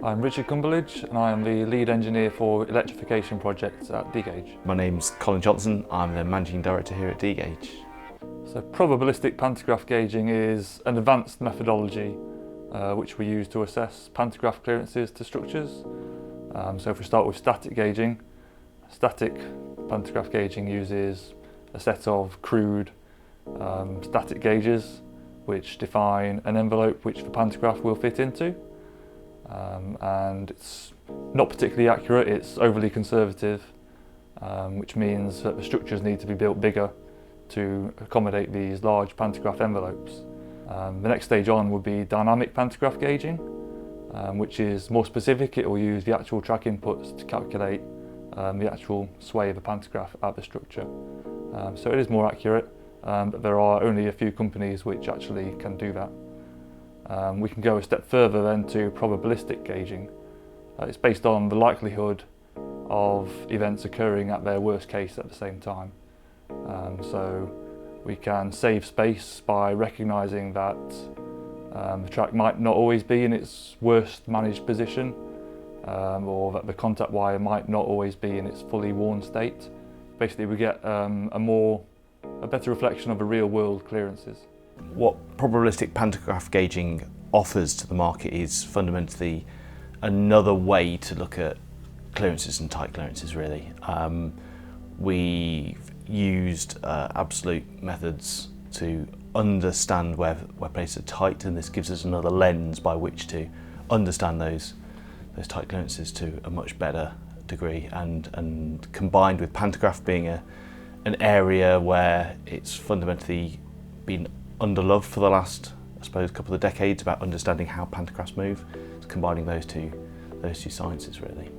I'm Richard Cumberlidge and I am the lead engineer for Electrification projects at D-Gauge. My name's Colin Johnson, I'm the Managing Director here at D-Gauge. So probabilistic pantograph gauging is an advanced methodology which we use to assess pantograph clearances to structures. So if we start with static gauging, static pantograph gauging uses a set of crude static gauges which define an envelope which the pantograph will fit into. And it's not particularly accurate, it's overly conservative, which means that the structures need to be built bigger to accommodate these large pantograph envelopes. The next stage on would be dynamic pantograph gauging, which is more specific. It will use the actual track inputs to calculate the actual sway of the pantograph at the structure. So it is more accurate, but there are only a few companies which actually can do that. We can go a step further then to probabilistic gauging. It's based on the likelihood of events occurring at their worst case at the same time. So we can save space by recognising that the track might not always be in its worst managed position, or that the contact wire might not always be in its fully worn state. Basically we get a better reflection of the real world clearances. What probabilistic pantograph gauging offers to the market is fundamentally another way to look at clearances and tight clearances, really. We've used absolute methods to understand where places are tight, and this gives us another lens by which to understand those tight clearances to a much better degree, and combined with pantograph being an area where it's fundamentally been underloved for the last, I suppose, couple of decades about understanding how pantographs move. It's combining those two sciences, really.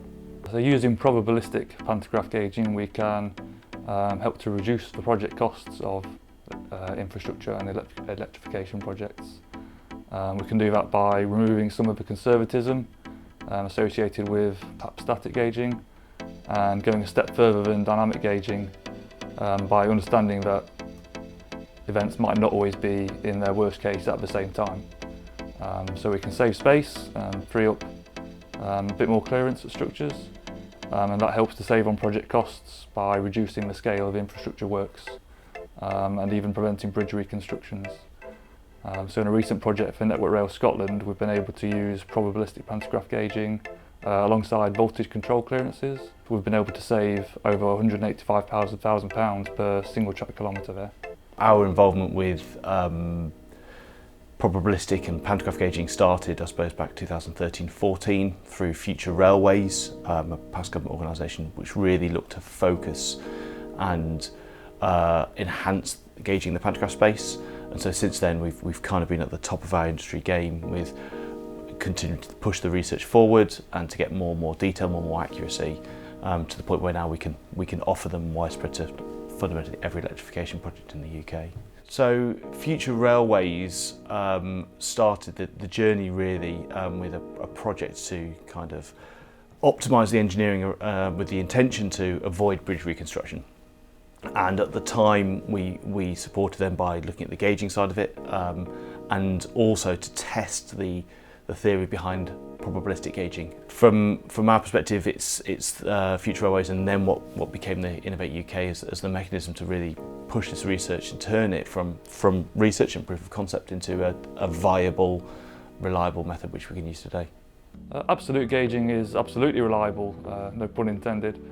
So using probabilistic pantograph gauging, we can help to reduce the project costs of infrastructure and electrification projects. We can do that by removing some of the conservatism associated with perhaps static gauging, and going a step further than dynamic gauging by understanding that events might not always be in their worst case at the same time. So we can save space and free up a bit more clearance at structures, and that helps to save on project costs by reducing the scale of infrastructure works and even preventing bridge reconstructions. So in a recent project for Network Rail Scotland, we've been able to use probabilistic pantograph gauging alongside voltage control clearances. We've been able to save over £185,000 per single track kilometre there. Our involvement with probabilistic and pantograph gauging started, I suppose, back 2013-14 through Future Railways, a past government organisation which really looked to focus and enhance gauging the pantograph space. And so since then we've kind of been at the top of our industry game with continuing to push the research forward and to get more and more detail, more and more accuracy, to the point where now we can offer them widespread to fundamentally every electrification project in the UK. So Future Railways started the journey really with a project to kind of optimise the engineering with the intention to avoid bridge reconstruction. And at the time we supported them by looking at the gauging side of it, and also to test the theory behind probabilistic gauging. From our perspective, it's Future Railways and then what became the Innovate UK as the mechanism to really push this research and turn it from research and proof of concept into a viable, reliable method which we can use today. Absolute gauging is absolutely reliable, no pun intended.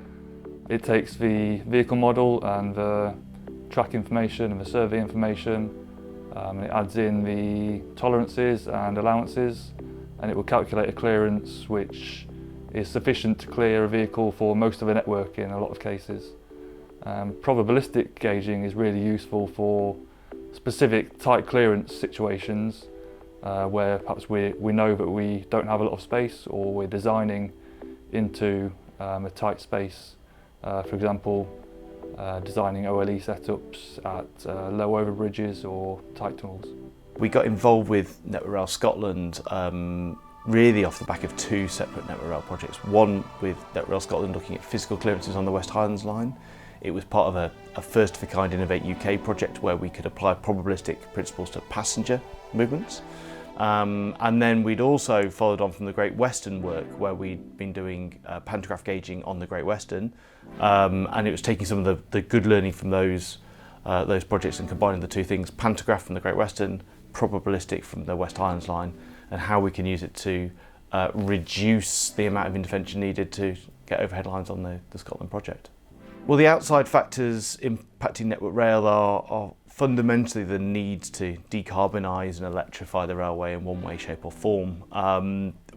It takes the vehicle model and the track information and the survey information, and it adds in the tolerances and allowances, and it will calculate a clearance which is sufficient to clear a vehicle for most of the network in a lot of cases. Probabilistic gauging is really useful for specific tight clearance situations where perhaps we know that we don't have a lot of space, or we're designing into a tight space. For example, designing OLE setups at low overbridges or tight tunnels. We got involved with Network Rail Scotland really off the back of two separate Network Rail projects. One with Network Rail Scotland looking at physical clearances on the West Highlands line. It was part of a first-of-a-kind Innovate UK project where we could apply probabilistic principles to passenger movements. And then we'd also followed on from the Great Western work, where we'd been doing pantograph gauging on the Great Western, and it was taking some of the good learning from those projects and combining the two things: pantograph from the Great Western, probabilistic from the West Highlands line, and how we can use it to reduce the amount of intervention needed to get overhead lines on the Scotland project. Well, the outside factors impacting Network Rail are fundamentally the need to decarbonise and electrify the railway in one way, shape or form.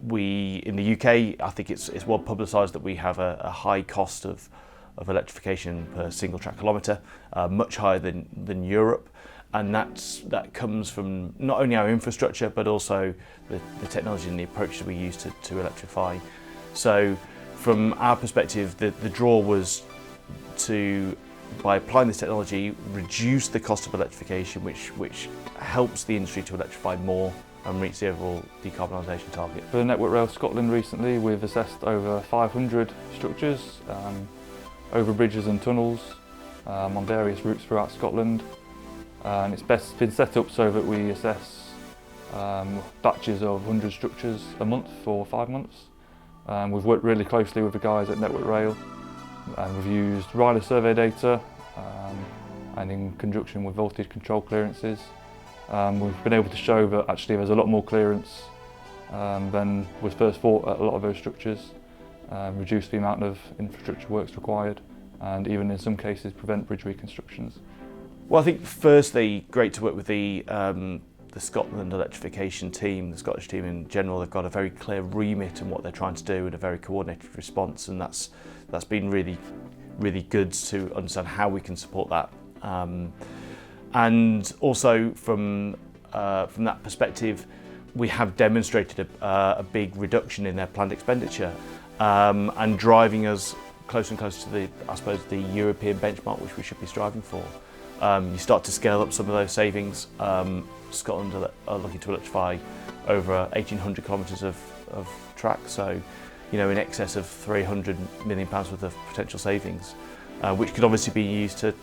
We, in the UK, I think it's well publicised that we have a high cost of electrification per single track kilometre, much higher than Europe. And that comes from not only our infrastructure, but also the technology and the approach that we use to electrify. So from our perspective, the draw was to, by applying this technology, reduce the cost of electrification, which helps the industry to electrify more and reach the overall decarbonisation target. For Network Rail Scotland recently, we've assessed over 500 structures, over bridges and tunnels, on various routes throughout Scotland. And it's been set up so that we assess batches of 100 structures a month for 5 months. We've worked really closely with the guys at Network Rail, and we've used rider survey data and in conjunction with voltage control clearances. We've been able to show that actually there's a lot more clearance than was first thought at a lot of those structures, reduce the amount of infrastructure works required, and even in some cases prevent bridge reconstructions. Well, I think firstly, great to work with the Scotland electrification team, the Scottish team in general. They've got a very clear remit in what they're trying to do and a very coordinated response, and that's been really good to understand how we can support that. And also from that perspective, we have demonstrated a big reduction in their planned expenditure, and driving us closer and closer to the European benchmark, which we should be striving for. You start to scale up some of those savings. Scotland are looking to electrify over 1,800 kilometres of track, so in excess of £300 million worth of potential savings, which could obviously be used to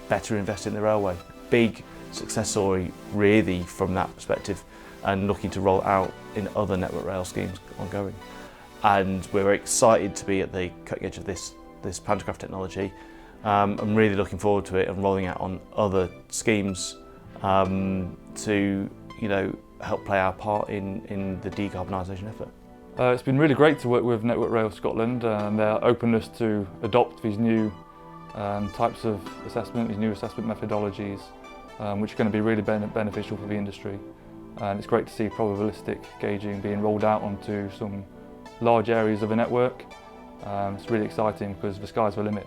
better invest in the railway. Big success story really from that perspective, and looking to roll out in other Network Rail schemes ongoing. And we're very excited to be at the cutting edge of this pantograph technology. I'm really looking forward to it and rolling out on other schemes to help play our part in the decarbonisation effort. It's been really great to work with Network Rail Scotland and their openness to adopt these new types of assessment, these new assessment methodologies, which are going to be really beneficial for the industry. And it's great to see probabilistic gauging being rolled out onto some large areas of the network. It's really exciting because the sky's the limit.